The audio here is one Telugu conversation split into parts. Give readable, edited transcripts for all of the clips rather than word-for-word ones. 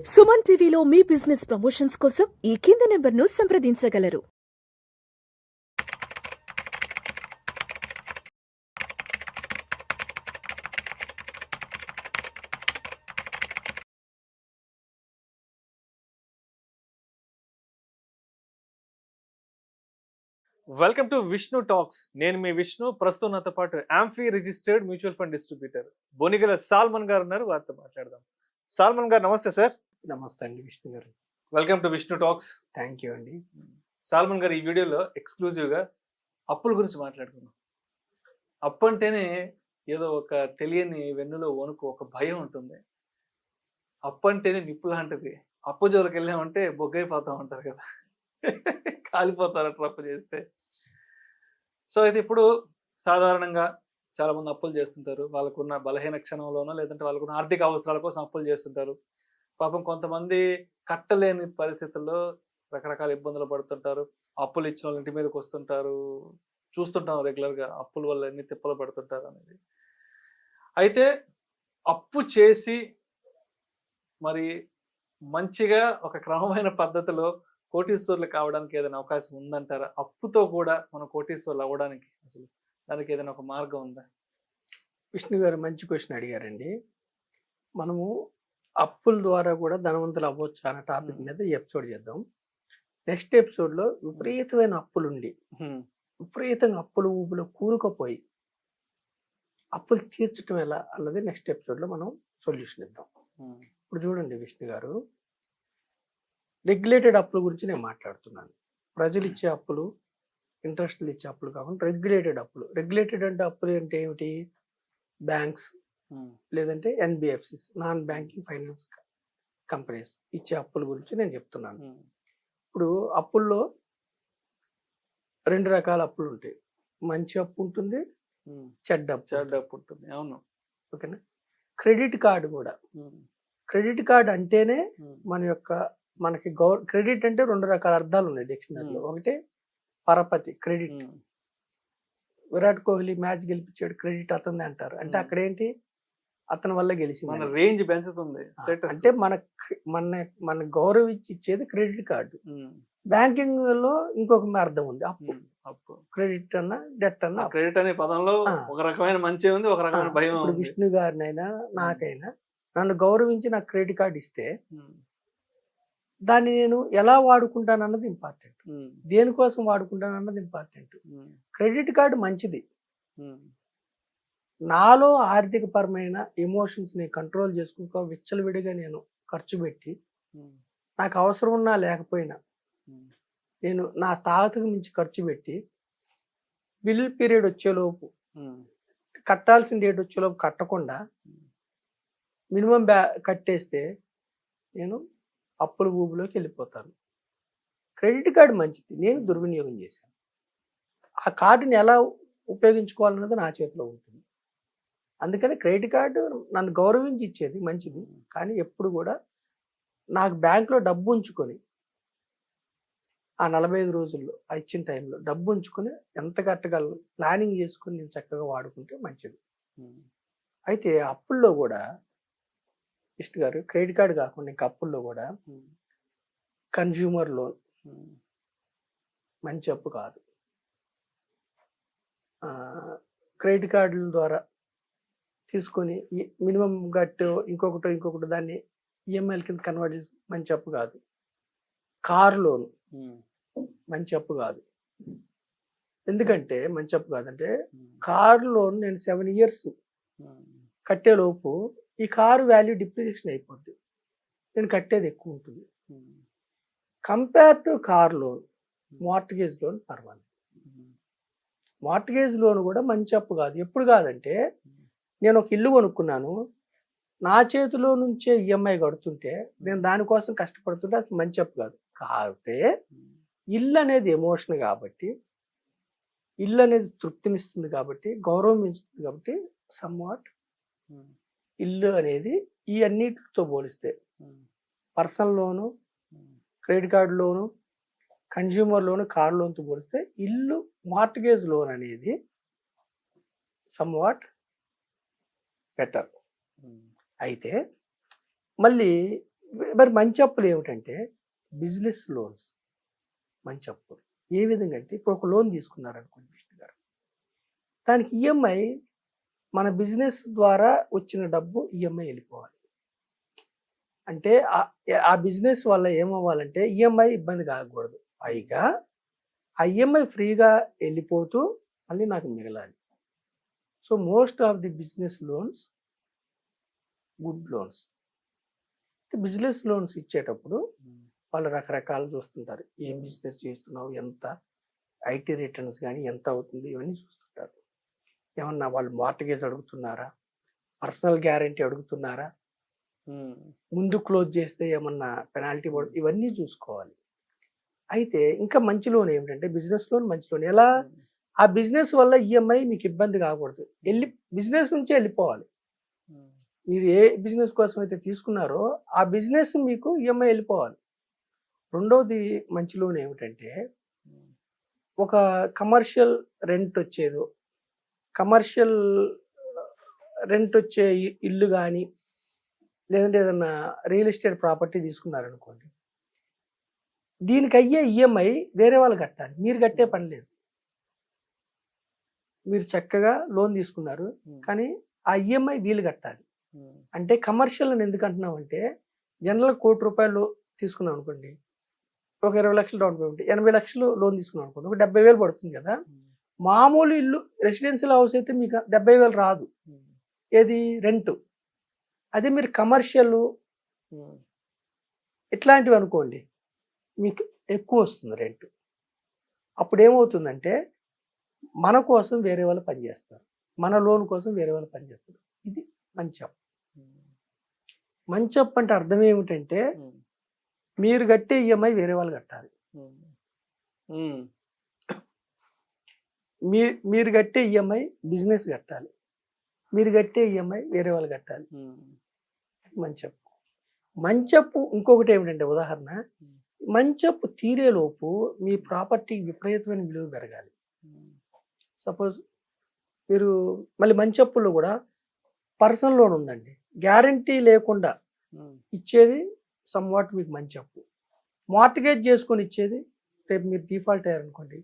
సుమన్ టీవీలో మీ బిజినెస్ ప్రమోషన్స్ కోసం ఈ కింది నెంబర్ను సంప్రదించగలరు. Welcome to Vishnu talks. నేను మీ విష్ణు. ప్రస్తుతం నాతో పాటు AMFI registered mutual fund distributor Bonigala Salman గారు ఉన్నారు. వారితో మాట్లాడదాం. సాల్మన్ గారు నమస్తే సార్. నమస్తే అండి విష్ణు గారు. Welcome to Vishnu talks. Thank you అండి. సాల్మన్ గారు, ఈ వీడియోలో ఎక్స్క్లూజివ్గా అప్పుల గురించి మాట్లాడుకుందాం. అప్పు అంటేనే ఏదో ఒక తెలియని వెన్నులో వణుకు, ఒక భయం ఉంటుంది. అప్పు అంటేనే నిప్పు లాంటిది. అప్పు జోలికి వెళ్ళామంటే బొగ్గైపోతా ఉంటారు కదా, కాలిపోతారు అప్పు చేస్తే. సో అయితే ఇప్పుడు సాధారణంగా చాలా మంది అప్పులు చేస్తుంటారు. వాళ్ళకున్న బలహీన క్షణంలోనో లేదంటే వాళ్ళకున్న ఆర్థిక అవసరాల కోసం అప్పులు చేస్తుంటారు. పాపం కొంతమంది కట్టలేని పరిస్థితుల్లో రకరకాల ఇబ్బందులు పడుతుంటారు. అప్పులు ఇచ్చిన వాళ్ళ ఇంటి మీదకి వస్తుంటారు. చూస్తుంటాం రెగ్యులర్గా అప్పుల వల్ల ఎన్ని తిప్పలు పడుతుంటారు అనేది. అయితే అప్పు చేసి మరి మంచిగా ఒక క్రమమైన పద్ధతిలో కోటీశ్వర్లు కావడానికి ఏదైనా అవకాశం ఉందంటారా? అప్పుతో కూడా మనం కోటీశ్వర్లు అవ్వడానికి అసలు దానికి ఏదైనా ఒక మార్గం ఉందా? విష్ణు గారు మంచి క్వశ్చన్ అడిగారండి. మనము అప్పుల ద్వారా కూడా ధనవంతులు అవ్వచ్చు అన్న టాపిక్ మీద ఈ ఎపిసోడ్ చేద్దాం. నెక్స్ట్ ఎపిసోడ్లో విపరీతమైన అప్పులుండి విపరీతంగా అప్పులు ఊపులో కూరుకుపోయి అప్పులు తీర్చడం ఎలా అన్నది నెక్స్ట్ ఎపిసోడ్లో మనం సొల్యూషన్ ఇద్దాం. ఇప్పుడు చూడండి విష్ణు గారు, రెగ్యులేటెడ్ అప్పుల గురించి నేను మాట్లాడుతున్నాను. ప్రజలు ఇచ్చే అప్పులు, ఇంట్రెస్ట్లు ఇచ్చే అప్పులు కాకుండా రెగ్యులేటెడ్ అప్పులు. రెగ్యులేటెడ్ అంటే అప్పులు అంటే ఏమిటి? బ్యాంక్స్ లేదంటే NBFCs, non banking finance companies ఇచ్చే అప్పుల గురించి నేను చెప్తున్నాను. ఇప్పుడు అప్పుల్లో రెండు రకాల అప్పులు ఉంటాయి. మంచి అప్పు ఉంటుంది, చెడ్డ అప్పు ఉంటుంది. అవును, ఓకేనా. క్రెడిట్ కార్డు కూడా. క్రెడిట్ కార్డు అంటేనే మనకి క్రెడిట్ అంటే రెండు రకాల అర్థాలు ఉన్నాయి డిక్షనరీలో. ఒకటి పరపతి, క్రెడిట్. విరాట్ కోహ్లీ మ్యాచ్ గెలిపించాడు, క్రెడిట్ అతనిది అంటారు. అంటే అక్కడ ఏంటి? అతని వల్ల గెలిచింది, రేంజ్ పెంచుతుంది. అంటే మన గౌరవించి ఇచ్చేది క్రెడిట్ కార్డు. బ్యాంకింగ్ లో ఇంకొక అర్థం ఉంది, అప్పు. క్రెడిట్ అన్న డెట్ అన్న. క్రెడిట్ అనే పదంలో ఒక రకమైన మంచి ఉంది, ఒక రకమైన భయం. ఇప్పుడు విష్ణు గారినైనా నాకైనా నన్ను గౌరవించి నాకు క్రెడిట్ కార్డు ఇస్తే దాన్ని నేను ఎలా వాడుకుంటాను అన్నది ఇంపార్టెంట్. దేనికోసం వాడుకుంటాను అన్నది ఇంపార్టెంట్. క్రెడిట్ కార్డు మంచిది. నాలో ఆర్థిక పరమైన ఎమోషన్స్ ని కంట్రోల్ చేసుకో విచ్చలవిడిగా నేను ఖర్చు పెట్టి నాకు అవసరం ఉన్నా లేకపోయినా నేను నా తాగతకు మించి ఖర్చు పెట్టి బిల్ పీరియడ్ వచ్చేలోపు, కట్టాల్సిన డేట్ వచ్చేలోపు కట్టకుండా మినిమం కట్టేస్తే నేను అప్పుల ఊబులోకి వెళ్ళిపోతాను. క్రెడిట్ కార్డు మంచిది, నేను దుర్వినియోగం చేశాను. ఆ కార్డుని ఎలా ఉపయోగించుకోవాలన్నది నా చేతిలో ఉంటుంది. అందుకని క్రెడిట్ కార్డు నన్ను గౌరవించి ఇచ్చేది మంచిది. కానీ ఎప్పుడు కూడా నాకు బ్యాంక్లో డబ్బు ఉంచుకొని ఆ 45 రోజుల్లో ఇచ్చిన టైంలో డబ్బు ఉంచుకొని ఎంత కట్టగలను ప్లానింగ్ చేసుకొని నేను చక్కగా వాడుకుంటే మంచిది. అయితే అప్పుల్లో కూడా విష్ణు గారు, క్రెడిట్ కార్డు కాకుండా ఇంకా అప్పుల్లో కూడా కన్జ్యూమర్ లోన్ మంచి అప్పు కాదు. క్రెడిట్ కార్డుల ద్వారా తీసుకొని మినిమం గట్టు ఇంకొకటి దాన్ని ఈఎంఐల కింద కన్వర్ట్ చేసి మంచి అప్పు కాదు. కార్ లోన్ మంచి అప్పు కాదు. ఎందుకంటే మంచి అప్పు కాదంటే, కార్ లోన్ నేను 7 years కట్టేలోపు ఈ కారు వాల్యూ డిప్రిసియేషన్ అయిపోద్ది, నేను కట్టేది ఎక్కువ ఉంటుంది. Compare to car loan, mortgage loan పర్వాలేదు. మార్ట్గేజ్ లోన్ కూడా మంచి అప్పు కాదు. ఎప్పుడు కాదంటే, నేను ఒక ఇల్లు కొనుక్కున్నాను, నా చేతిలో నుంచే ఈఎంఐ కడుతుంటే నేను దానికోసం కష్టపడుతుంటే అది మంచి అప్పు కాదు. కాకపోతే ఇల్లు అనేది ఎమోషన్ కాబట్టి, ఇల్లు అనేది తృప్తినిస్తుంది కాబట్టి, గౌరవం ఇస్తుంది కాబట్టి సమ్వాట్ ఇల్లు అనేది ఈ అన్నిటితో పోలిస్తే పర్సనల్ లోను, క్రెడిట్ కార్డు లోను, కన్జ్యూమర్ లోను, కార్ లోన్తో పోలిస్తే ఇల్లు మార్ట్గేజ్ లోన్ అనేది సమ్వాట్ బెటర్. అయితే మళ్ళీ మరి మంచి అప్పులు ఏమిటంటే బిజినెస్ లోన్స్. మంచి అప్పులు ఏ విధంగా అంటే ఇప్పుడు ఒక లోన్ తీసుకున్నారనుకోండి విష్ణు గారు, దానికి ఈఎంఐ మన బిజినెస్ ద్వారా వచ్చిన డబ్బు ఈఎంఐ వెళ్ళిపోవాలి. అంటే ఆ బిజినెస్ వల్ల ఏమవ్వాలంటే ఈఎంఐ ఇబ్బంది కాకూడదు, పైగా ఆ ఈఎంఐ ఫ్రీగా వెళ్ళిపోతూ మళ్ళీ నాకు మిగలాలి. So most of the business loans good loans. Business loans ఇచ్చేటప్పుడు వాళ్ళు రకరకాలు చూస్తుంటారు. ఏం బిజినెస్ చేస్తున్నావు, ఎంత ఐటీ రిటర్న్స్ కానీ ఎంత అవుతుంది, ఇవన్నీ చూస్తుంటారు. ఏమన్నా వాళ్ళు మార్టిగేజ్ అడుగుతున్నారా, పర్సనల్ గ్యారంటీ అడుగుతున్నారా, ముందు క్లోజ్ చేస్తే ఏమన్నా పెనాల్టీ ఇవన్నీ చూసుకోవాలి. అయితే ఇంకా మంచి లోన్ ఏమిటంటే బిజినెస్ లోన్. మంచి లోన్ ఎలా, ఆ బిజినెస్ వల్ల ఈఎంఐ మీకు ఇబ్బంది కాకూడదు, బిజినెస్ నుంచే వెళ్ళిపోవాలి. మీరు ఏ బిజినెస్ కోసం అయితే తీసుకున్నారో ఆ బిజినెస్ మీకు ఈఎంఐ వెళ్ళిపోవాలి. రెండవది మంచి లోన్ ఏమిటంటే ఒక కమర్షియల్ రెంట్ వచ్చేదో, కమర్షియల్ రెంట్ వచ్చే ఇల్లు కానీ లేదంటే ఏదన్నా రియల్ ఎస్టేట్ ప్రాపర్టీ తీసుకున్నారనుకోండి, దీనికి అయ్యే ఈఎంఐ వేరే వాళ్ళు కట్టాలి, మీరు కట్టే పని లేదు. మీరు చక్కగా లోన్ తీసుకున్నారు కానీ ఆ ఈఎంఐ వీళ్ళు కట్టాలి. అంటే కమర్షియల్ అని ఎందుకు అంటున్నాం అంటే, జనరల్ ₹1,00,00,000 తీసుకున్నాం అనుకోండి, ఒక 20 లక్షలు డౌన్ పేమెంట్, 80 లక్షలు లోన్ తీసుకున్నాం అనుకోండి, ఒక 70,000 పడుతుంది కదా. మామూలు ఇల్లు రెసిడెన్షియల్ హౌస్ అయితే మీకు 70,000 రాదు, ఏది రెంట్. అదే మీరు కమర్షియల్ ఇట్లాంటివి అనుకోండి మీకు ఎక్కువ వస్తుంది రెంట్. అప్పుడు ఏమవుతుందంటే మన కోసం వేరే వాళ్ళు పనిచేస్తారు, మన లోన్ కోసం వేరే వాళ్ళు పనిచేస్తారు. ఇది మంచి అప్పు. మంచి అప్పు అంటే అర్థం ఏమిటంటే మీరు కట్టే ఈఎంఐ వేరే వాళ్ళు కట్టాలి, మీరు కట్టే ఈఎంఐ బిజినెస్ కట్టాలి, మీరు కట్టే ఈఎంఐ వేరే వాళ్ళు కట్టాలి. మంచి అప్పు. మంచి అప్పు ఇంకొకటి ఏమిటంటే ఉదాహరణ, మంచి అప్పు తీరేలోపు మీ ప్రాపర్టీకి విపరీతమైన విలువ పెరగాలి. సపోజ్ మీరు మళ్ళీ మంచి అప్పుల్లో కూడా పర్సనల్ లోన్ ఉందండి, గ్యారంటీ లేకుండా ఇచ్చేది సమ్వాట్ మీకు మంచి అప్పు. మార్టిగేజ్ చేసుకొని ఇచ్చేది, రేపు మీరు డిఫాల్ట్ అయ్యారనుకోండి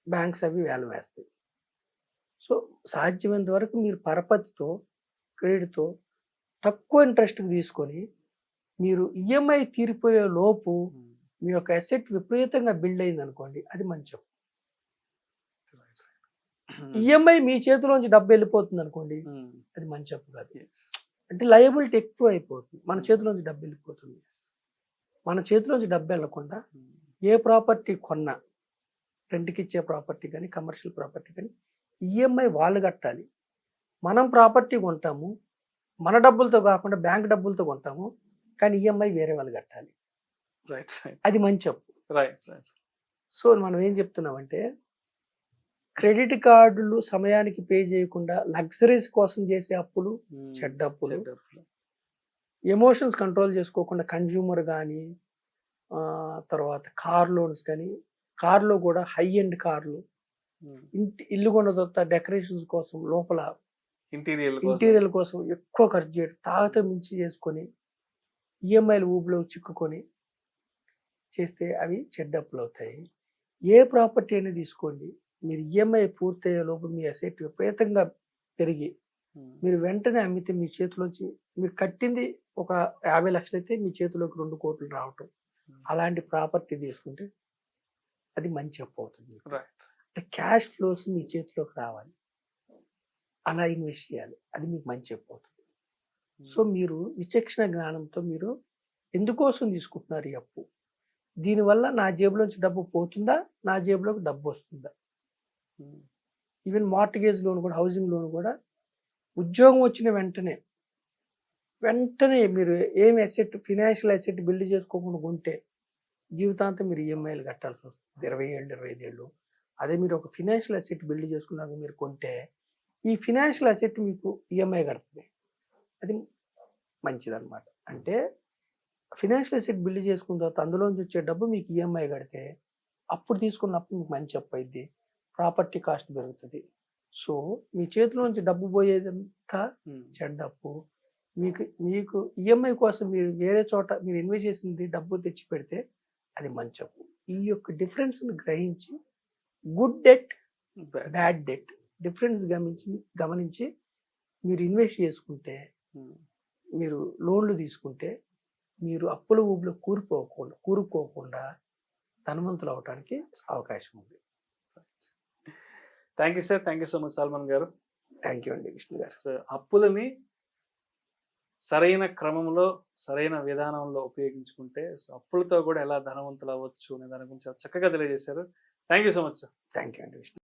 బ్యాంక్స్ అవి వేలం వేస్తాయి. సో సాధ్యమైనంత వరకు మీరు పరపతితో క్రెడిట్తో తక్కువ ఇంట్రెస్ట్కి తీసుకొని మీరు ఈఎంఐ తీరిపోయే లోపు మీ యొక్క అసెట్ విపరీతంగా బిల్డ్ అయింది అనుకోండి, అది మంచి అప్పు. ఈఎంఐ మీ చేతిలోంచి డబ్బు వెళ్ళిపోతుంది అనుకోండి, అది మంచి అప్పు కాదు. అంటే లయబిలిటీ ఎక్కువ అయిపోతుంది, మన చేతిలోంచి డబ్బు వెళ్ళిపోతుంది. మన చేతిలోంచి డబ్బు వెళ్ళకుండా ఏ ప్రాపర్టీ కొన్నా, రెంట్కి ఇచ్చే ప్రాపర్టీ కానీ కమర్షియల్ ప్రాపర్టీ కానీ ఈఎంఐ వాళ్ళు కట్టాలి. మనం ప్రాపర్టీ కొంటాము, మన డబ్బులతో కాకుండా బ్యాంక్ డబ్బులతో కొంటాము, కానీ ఈఎంఐ వేరే వాళ్ళు కట్టాలి. రైట్, అది మంచి అప్పు. రైట్. సో మనం ఏం చెప్తున్నామంటే, క్రెడిట్ కార్డులు సమయానికి పే చేయకుండా లగ్జరీస్ కోసం చేసే అప్పులు చెడ్డ అప్పులు. ఎమోషన్స్ కంట్రోల్ చేసుకోకుండా కన్జ్యూమర్ కానీ తర్వాత కార్ లోన్స్ కానీ, కార్లో కూడా హై ఎండ్ కార్లు, ఇల్లు కొన్న తర్వాత డెకరేషన్స్ కోసం లోపల ఇంటీరియర్ కోసం ఎక్కువ ఖర్చు చేయడం, తాగత మించి చేసుకొని ఈఎంఐలు ఊబిలో చిక్కుకొని చేస్తే అవి చెడ్డ అప్పులు అవుతాయి. ఏ ప్రాపర్టీ అయినా తీసుకోండి, మీరు ఈఎంఐ పూర్తయ్యే లోపు మీ అసెట్ విపరీతంగా పెరిగి మీరు వెంటనే అమ్మితే మీ చేతిలోంచి మీరు కట్టింది ఒక 50 లక్షలు అయితే మీ చేతిలోకి 2 కోట్లు రావటం, అలాంటి ప్రాపర్టీ తీసుకుంటే అది మంచి అప్పు అవుతుంది. అంటే క్యాష్ ఫ్లోస్ మీ చేతిలోకి రావాలి, అలా ఇన్వెస్ట్ చేయాలి, అది మీకు మంచి అప్పు అవుతుంది. సో మీరు విచక్షణ జ్ఞానంతో మీరు ఎందుకోసం తీసుకుంటున్నారు ఈ అప్పు, దీనివల్ల నా జేబులోంచి డబ్బు పోతుందా, నా జేబులోకి డబ్బు వస్తుందా. ఈవెన్ మార్టిగేజ్ లోన్ కూడా, హౌసింగ్ లోన్ కూడా ఉద్యోగం వచ్చిన వెంటనే మీరు ఏం అసెట్, ఫినాన్షియల్ అసెట్ బిల్డ్ చేసుకోకుండా ఉంటే జీవితాంతం మీరు ఈఎంఐలు కట్టాల్సి వస్తుంది, 20 ఏళ్ళు 25 ఏళ్ళు. అదే మీరు ఒక ఫినాన్షియల్ అసెట్ బిల్డ్ చేసుకున్నాక మీరు కొంటే ఈ ఫినాన్షియల్ అసెట్ మీకు ఈఎంఐ కడుతుంది, అది మంచిదన్నమాట. అంటే ఫినాన్షియల్ అసెట్ బిల్డ్ చేసుకున్న తర్వాత అందులోంచి వచ్చే డబ్బు మీకు ఈఎంఐ కడితే అప్పుడు తీసుకున్నప్పుడు మీకు మంచి అప్పు అయింది, ప్రాపర్టీ కాస్ట్ పెరుగుతుంది. సో మీ చేతిలో నుంచి డబ్బు పోయేదంతా చెడ్డ అప్పు, మీకు మీకు ఈఎంఐ కోసం మీరు వేరే చోట మీరు ఇన్వెస్ట్ చేసింది డబ్బు తెచ్చి పెడితే అది మంచి అప్పు. ఈ యొక్క డిఫరెన్స్ని గ్రహించి good debt bad debt difference గమనించి మీరు ఇన్వెస్ట్ చేసుకుంటే, మీరు లోన్లు తీసుకుంటే మీరు అప్పుల ఊబిలో కూరుకోకుండా ధనవంతులు అవడానికి అవకాశం ఉంది. Thank you sir, thank you so much Salman గారు. థ్యాంక్ యూ అండి విష్ణు గారు. సో అప్పులని సరైన క్రమంలో సరైన విధానంలో ఉపయోగించుకుంటే సో అప్పులతో కూడా ఎలా ధనవంతులు అవ్వచ్చు అనే దాని గురించి చక్కగా తెలియజేశారు. Thank you so much sir. Thank you అండి విష్ణు.